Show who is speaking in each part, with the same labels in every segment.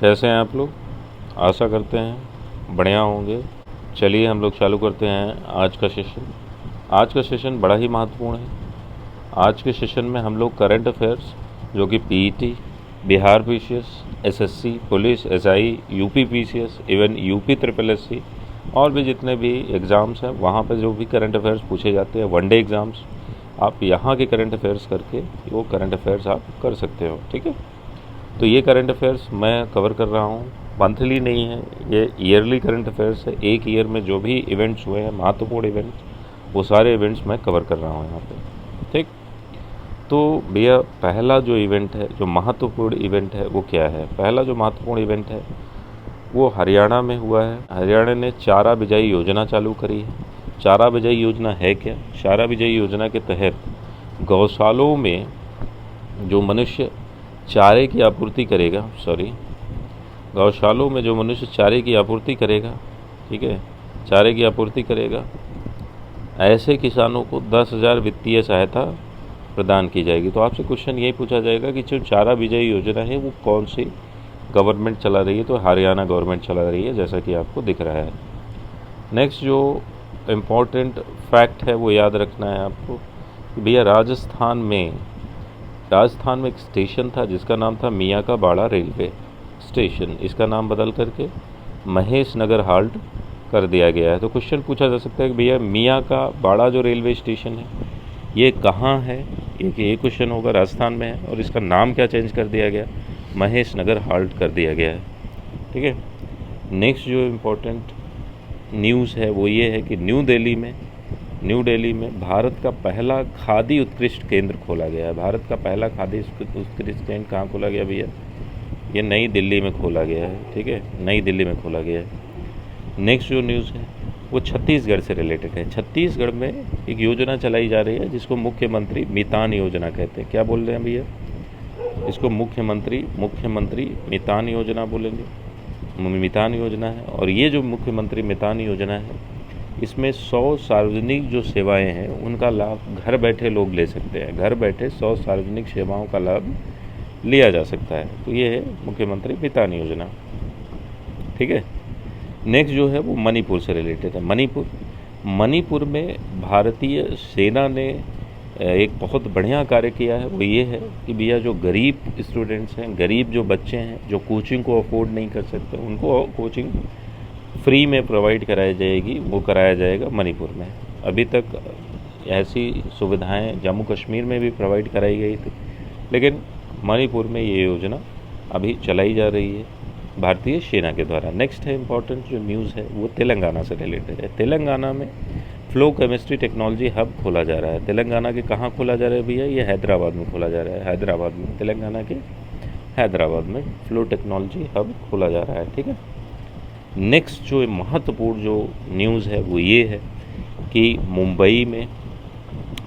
Speaker 1: कैसे हैं आप लोग? आशा करते हैं बढ़िया होंगे। चलिए हम लोग चालू करते हैं आज का सेशन। आज का सेशन बड़ा ही महत्वपूर्ण है। आज के सेशन में हम लोग करंट अफेयर्स जो कि PET, Bihar PCS, SSC, police, SI, UP PCS, even UP triple SC और भी जितने भी एग्ज़ाम्स हैं वहाँ पर जो भी करंट अफेयर्स पूछे जाते हैं, वनडे एग्ज़ाम्स, आप यहाँ के करंट अफेयर्स करके वो करंट अफेयर्स आप कर सकते हो। ठीक है, तो ये करंट अफेयर्स मैं कवर कर रहा हूँ। मंथली नहीं है, ये ईयरली करंट अफेयर्स है। एक ईयर में जो भी इवेंट्स हुए हैं, महत्वपूर्ण इवेंट्स, वो सारे इवेंट्स मैं कवर कर रहा हूँ यहाँ पे। ठीक, तो भैया पहला जो इवेंट है, जो महत्वपूर्ण इवेंट है, वो क्या है? पहला जो महत्वपूर्ण इवेंट है वो हरियाणा में हुआ है। हरियाणा ने चारा बिजाई योजना चालू करी है। चारा बिजाई योजना है क्या? चारा बिजाई योजना के तहत गौशालों में जो मनुष्य चारे की आपूर्ति करेगा, गौशालों में जो मनुष्य चारे की आपूर्ति करेगा, ठीक है, चारे की आपूर्ति करेगा, ऐसे किसानों को 10,000 वित्तीय सहायता प्रदान की जाएगी। तो आपसे क्वेश्चन यही पूछा जाएगा कि जो चारा बिजाई योजना है वो कौन सी गवर्नमेंट चला रही है? तो हरियाणा गवर्नमेंट चला रही है, जैसा कि आपको दिख रहा है। नेक्स्ट जो इम्पोर्टेंट फैक्ट है वो याद रखना है आपको कि भैया राजस्थान में एक स्टेशन था जिसका नाम था मियाँ का बाड़ा रेलवे स्टेशन। इसका नाम बदल करके महेश नगर हाल्ट कर दिया गया है। तो क्वेश्चन पूछा जा सकता है कि भैया मियाँ का बाड़ा जो रेलवे स्टेशन है ये कहाँ है? ये क्वेश्चन होगा, राजस्थान में है, और इसका नाम क्या चेंज कर दिया गया? महेश नगर हाल्ट कर दिया गया है। ठीक है, नेक्स्ट जो इम्पोर्टेंट न्यूज़ है वो ये है कि न्यू दिल्ली में भारत का पहला खादी उत्कृष्ट केंद्र खोला गया है। भारत का पहला खादी उत्कृष्ट केंद्र कहाँ खोला गया भैया? ये नई दिल्ली में खोला गया है। ठीक है, नई दिल्ली में खोला गया है। नेक्स्ट जो न्यूज़ है वो छत्तीसगढ़ से रिलेटेड है। छत्तीसगढ़ में एक योजना चलाई जा रही है जिसको मुख्यमंत्री मितान योजना कहते हैं। क्या बोल रहे हैं भैया? इसको मुख्यमंत्री मितान योजना बोलेंगे, मितान योजना है। और ये जो मुख्यमंत्री मितान योजना है इसमें 100 सार्वजनिक जो सेवाएं हैं उनका लाभ घर बैठे लोग ले सकते हैं। घर बैठे 100 सार्वजनिक सेवाओं का लाभ लिया जा सकता है। तो ये है मुख्यमंत्री मितान योजना। ठीक है, नेक्स्ट जो है वो मणिपुर से रिलेटेड है। मणिपुर में भारतीय सेना ने एक बहुत बढ़िया कार्य किया है। वो ये है कि भैया जो गरीब स्टूडेंट्स हैं, गरीब जो बच्चे हैं, जो कोचिंग को अफोर्ड नहीं कर सकते, उनको कोचिंग फ्री में प्रोवाइड कराई जाएगी। वो कराया जाएगा मणिपुर में। अभी तक ऐसी सुविधाएं जम्मू कश्मीर में भी प्रोवाइड कराई गई थी, लेकिन मणिपुर में ये योजना अभी चलाई जा रही है भारतीय सेना के द्वारा। नेक्स्ट है इम्पॉर्टेंट जो न्यूज़ है वो तेलंगाना से रिलेटेड है। तेलंगाना में फ्लो केमिस्ट्री टेक्नोलॉजी हब खोला जा रहा है। तेलंगाना के कहाँ खोला जा रहा है भैया? ये हैदराबाद में खोला जा रहा है। हैदराबाद में, तेलंगाना के हैदराबाद में फ्लो टेक्नोलॉजी हब खोला जा रहा है। ठीक है, नेक्स्ट जो महत्वपूर्ण जो न्यूज़ है वो ये है कि मुंबई में,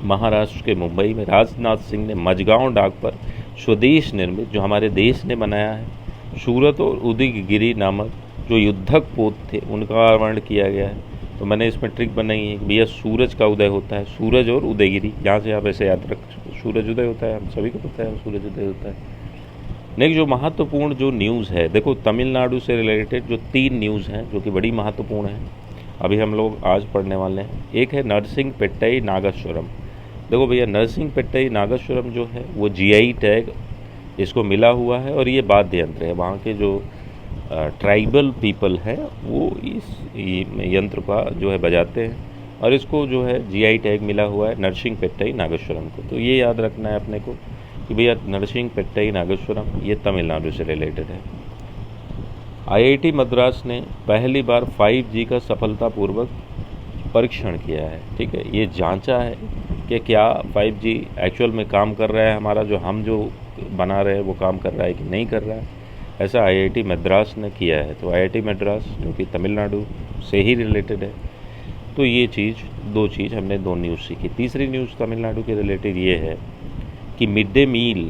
Speaker 1: महाराष्ट्र के मुंबई में राजनाथ सिंह ने मझगांव डाक पर स्वदेश निर्मित, जो हमारे देश ने बनाया है, सूरत और उदयगिरि नामक जो युद्धक पोत थे उनका अनावरण किया गया है। तो मैंने इसमें ट्रिक बनाई है कि भैया सूरज का उदय होता है, सूरज और उदयगिरि, यहाँ से आप ऐसे याद रख, सूरज उदय होता है, हम सभी को पता है सूरज उदय होता है। नेक्स्ट जो महत्वपूर्ण जो न्यूज़ है, देखो तमिलनाडु से रिलेटेड जो 3 न्यूज़ हैं जो कि बड़ी महत्वपूर्ण हैं, अभी हम लोग आज पढ़ने वाले हैं। एक है नरसिंहपेट्टई नागेश्वरम। देखो भैया नरसिंहपेट्टई नागेश्वरम जो है वो जीआई टैग इसको मिला हुआ है, और ये वाद्य यंत्र है। वहाँ के जो ट्राइबल पीपल हैं वो इस यंत्र का जो है बजाते हैं, और इसको जो है जीआई टैग मिला हुआ है नरसिंहपेट्टई नागेश्वरम को। तो ये याद रखना है अपने को कि भैया नरसिंहपेट्टई नागेश्वरम ये तमिलनाडु से रिलेटेड है। आईआईटी मद्रास ने पहली बार 5G का सफलतापूर्वक परीक्षण किया है। ठीक है, ये जांचा है कि क्या 5G एक्चुअल में काम कर रहा है, हमारा जो हम जो बना रहे हैं वो काम कर रहा है कि नहीं कर रहा है, ऐसा आईआईटी मद्रास ने किया है। तो आईआईटी मद्रास जो कि तमिलनाडु से ही रिलेटेड है। तो ये दो चीज़ हमने 2 न्यूज़ सीखी। तीसरी न्यूज़ तमिलनाडु के रिलेटेड ये है कि मिड डे मील,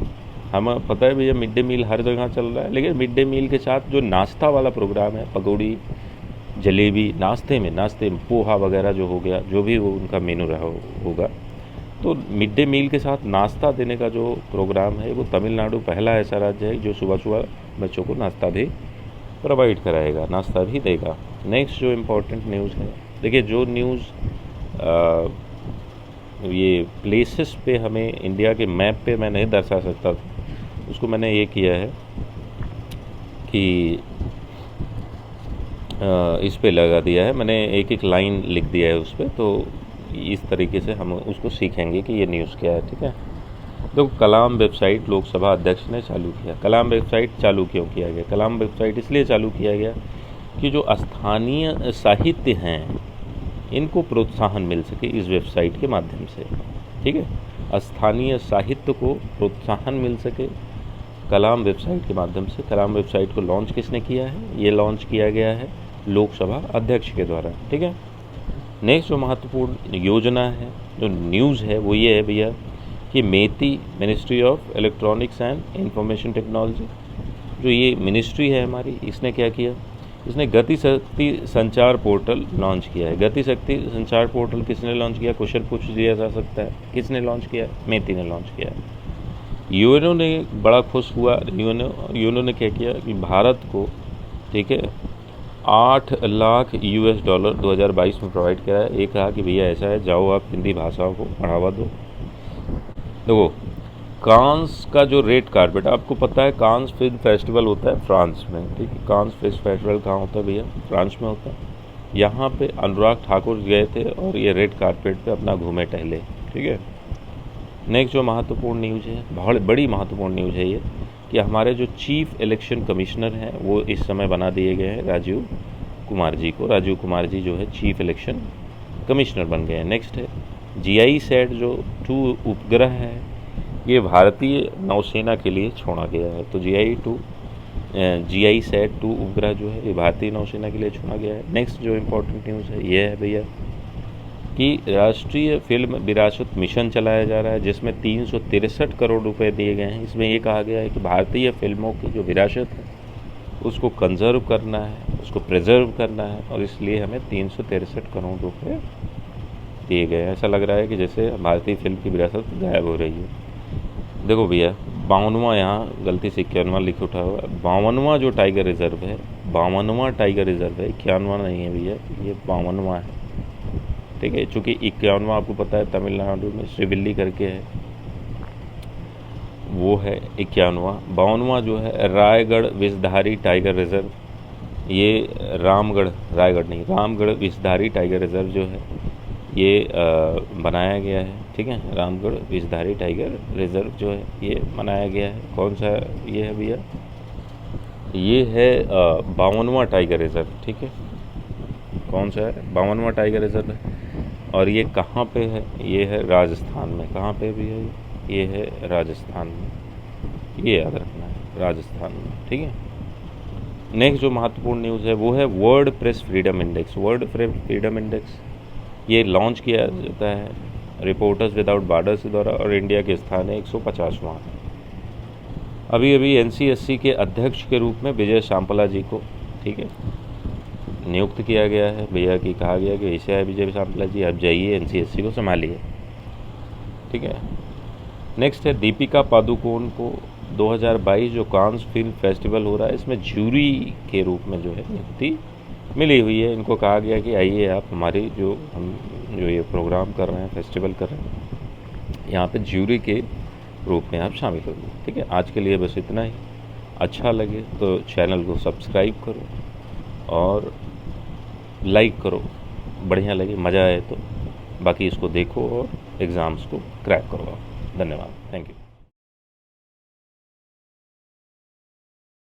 Speaker 1: हमें पता है भैया मिड डे मील हर जगह चल रहा है, लेकिन मिड डे मील के साथ जो नाश्ता वाला प्रोग्राम है, पकौड़ी, जलेबी, नाश्ते में पोहा वगैरह जो हो गया, जो भी वो उनका मेनू रहा होगा, तो मिड डे मील के साथ नाश्ता देने का जो प्रोग्राम है वो तमिलनाडु पहला ऐसा राज्य है जो सुबह सुबह बच्चों को नाश्ता भी प्रोवाइड कराएगा, नाश्ता भी देगा। नेक्स्ट जो इम्पोर्टेंट न्यूज़ है, देखिए जो न्यूज़ ये प्लेसेस पे हमें इंडिया के मैप पे मैं नहीं दर्शा सकता था, उसको मैंने ये किया है कि इस पे लगा दिया है, मैंने एक एक लाइन लिख दिया है उस पर, तो इस तरीके से हम उसको सीखेंगे कि ये न्यूज़ क्या है। ठीक है, तो कलाम वेबसाइट लोकसभा अध्यक्ष ने चालू किया। कलाम वेबसाइट चालू क्यों किया गया? कलाम वेबसाइट इसलिए चालू किया गया कि जो स्थानीय साहित्य हैं इनको प्रोत्साहन मिल सके इस वेबसाइट के माध्यम से। ठीक है, स्थानीय साहित्य को प्रोत्साहन मिल सके कलाम वेबसाइट के माध्यम से। कलाम वेबसाइट को लॉन्च किसने किया है? ये लॉन्च किया गया है लोकसभा अध्यक्ष के द्वारा। ठीक है, नेक्स्ट जो महत्वपूर्ण योजना है, जो न्यूज़ है, वो ये है भैया कि MeitY, ministry of electronics and information technology, जो ये मिनिस्ट्री है हमारी, इसने क्या किया? इसने गति शक्ति संचार पोर्टल लॉन्च किया है। गति शक्ति संचार पोर्टल किसने लॉन्च किया? क्वेश्चन पूछ दिया जा सकता है, किसने लॉन्च किया? मेती ने लॉन्च किया है। यूएनओ ने बड़ा खुश हुआ, यूएनओ ने क्या किया कि भारत को, ठीक है, 8 लाख US डॉलर 2022 में प्रोवाइड करा है। एक कहा कि भैया ऐसा है, जाओ आप हिंदी भाषा को बढ़ावा दो। देखो, कांस का जो रेड कारपेट, आपको पता है कांस फिल्म फेस्टिवल होता है फ्रांस में। ठीक है, कांस फिल्म फेस्टिवल कहाँ होता है भैया? फ्रांस में होता है। यहाँ पे अनुराग ठाकुर गए थे और ये रेड कारपेट पे अपना घूमे टहले। ठीक है, नेक्स्ट जो महत्वपूर्ण न्यूज़ है, बहुत बड़ी महत्वपूर्ण न्यूज़ है ये, कि हमारे जो चीफ इलेक्शन कमिश्नर हैं वो इस समय बना दिए गए हैं राजीव कुमार जी को। राजीव कुमार जी जो है चीफ इलेक्शन कमिश्नर बन गए हैं। नेक्स्ट है GISAT जो 2 उपग्रह है, ये भारतीय नौसेना के लिए छोड़ा गया है। तो GISAT 2 उपग्रह जो है ये भारतीय नौसेना के लिए छोड़ा गया है। नेक्स्ट जो इम्पोर्टेंट न्यूज़ है ये है भैया कि राष्ट्रीय फिल्म विरासत मिशन चलाया जा रहा है, जिसमें 363 करोड़ रुपए दिए गए हैं। इसमें ये कहा गया है कि भारतीय फिल्मों की जो विरासत है उसको कंजर्व करना है, उसको प्रिजर्व करना है, और इसलिए हमें 363 करोड़ रुपए दिए गए हैं। ऐसा लग रहा है कि जैसे भारतीय फिल्म की विरासत गायब हो रही है। देखो भैया, 52वां, यहाँ गलती से 51वां लिख उठा हुआ है। 52वां जो टाइगर रिजर्व है, 52वां टाइगर रिजर्व है, 51वां नहीं है भैया, ये 52वां है। ठीक है, चूँकि 51वां आपको पता है तमिलनाडु में श्रीविल्ली करके है, वो है 51वां। 52वां जो है रायगढ़ विषधारी टाइगर रिजर्व, ये रायगढ़ नहीं, रामगढ़ विषधारी टाइगर रिजर्व जो है ये बनाया गया है। ठीक है, रामगढ़ विषधारी टाइगर रिजर्व जो है ये बनाया गया है। कौन सा ये है भैया? ये है 52वां टाइगर रिजर्व। ठीक है, कौन सा है? 52वां टाइगर रिजर्व है। और ये कहाँ पे है? ये है राजस्थान में। कहाँ पे भी है? ये है राजस्थान में, ये याद रखना है, राजस्थान में। ठीक है, नेक्स्ट जो महत्वपूर्ण न्यूज़ है वो है world press freedom index. World press freedom index ये लॉन्च किया जाता है रिपोर्टर्स विदाउट बॉर्डर्स के द्वारा, और इंडिया के स्थान है 150वां। अभी अभी NCSC के अध्यक्ष के रूप में विजय सांपला जी को, ठीक है, नियुक्त किया गया है। भैया की कहा गया कि ऐसे है विजय सांपला जी, आप जाइए NCSC को संभालिए। ठीक है, नेक्स्ट है दीपिका पादुकोण को 2022 जो कांस फिल्म फेस्टिवल हो रहा है इसमें ज्यूरी के रूप में जो है नियुक्ति मिली हुई है। इनको कहा गया कि आइए आप हमारी हम ये प्रोग्राम कर रहे हैं, फेस्टिवल कर रहे हैं, यहाँ पे ज्यूरी के रूप में आप शामिल होंगे। ठीक है, आज के लिए बस इतना ही। अच्छा लगे तो चैनल को सब्सक्राइब करो और लाइक करो, बढ़िया लगे, मज़ा आए तो बाकी इसको देखो और एग्ज़ाम्स को क्रैक करो। धन्यवाद, थैंक यू।